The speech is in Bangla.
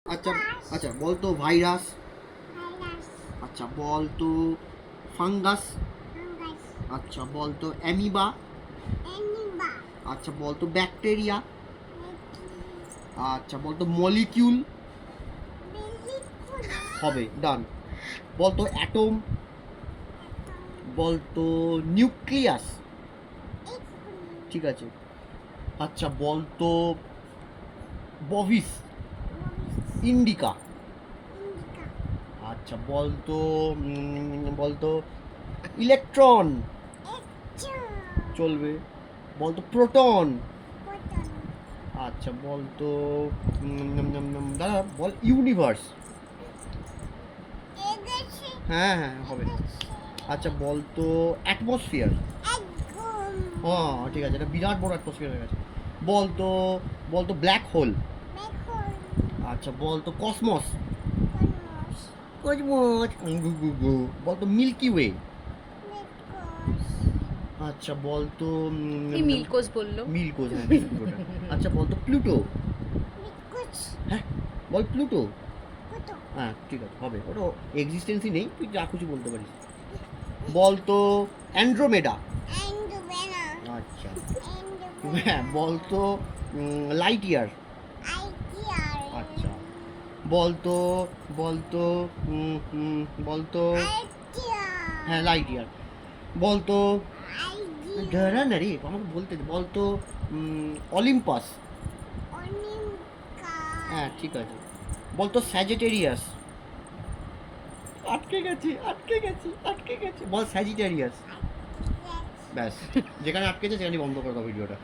আচ্ছা আচ্ছা বলতো ভাইরাস। আচ্ছা বলতো ফাঙ্গাস। আচ্ছা বলতো অ্যামিবা। আচ্ছা বলতো ব্যাকটেরিয়া। আচ্ছা বলতো মলিকিউল। হবে, ডান। বলতো অ্যাটম। বলতো নিউক্লিয়াস। ঠিক আছে। আচ্ছা বলতো বভিস, ইন্ডিকা। আচ্ছা বলতো বলতো ইলেকট্রন। চলবে। বলতো প্রোটন। আচ্ছা বলতো দাদা বল ইউনিভার্স। হ্যাঁ হ্যাঁ হবে। আচ্ছা বলতো অ্যাটমসফিয়ার। হ্যাঁ ঠিক আছে, এটা বিরাট বড় অ্যাটমসফিয়ার হয়ে গেছে। বলতো বলতো ব্ল্যাক হোল। আচ্ছা বলতো কসমস। কসমস। বলতো মিল্কি ওয়ে। আচ্ছা বলতো কি মিল্কোস বললো? মিল্কোজ, হ্যাঁ বিস্কুট ওটা। আচ্ছা বলতো প্লুটো। হ্যাঁ বল প্লুটো। হ্যাঁ ঠিক আছে হবে, ওটা এক্সিস্টেন্সই নেই, তুই যা খুশি বলতে পারিস। বলতো অ্যান্ড্রোমেডা। আচ্ছা হ্যাঁ বলতো লাইট ইয়ার। আচ্ছা বলতো বলতো বলতো হ্যাঁ লাইট ইয়ার। বলতো দাঁড়া না রে, আমাকে বলতে দে। বলতো অলিম্পাস। হ্যাঁ ঠিক আছে। বলতো স্যাজিটেরিয়াস। আটকে গেছি আটকে গেছি আটকে গেছি, বল স্যাজিটেরিয়াস। ব্যাস, যেখানে আটকেছে সেখানে বন্ধ করে দাও ভিডিওটা।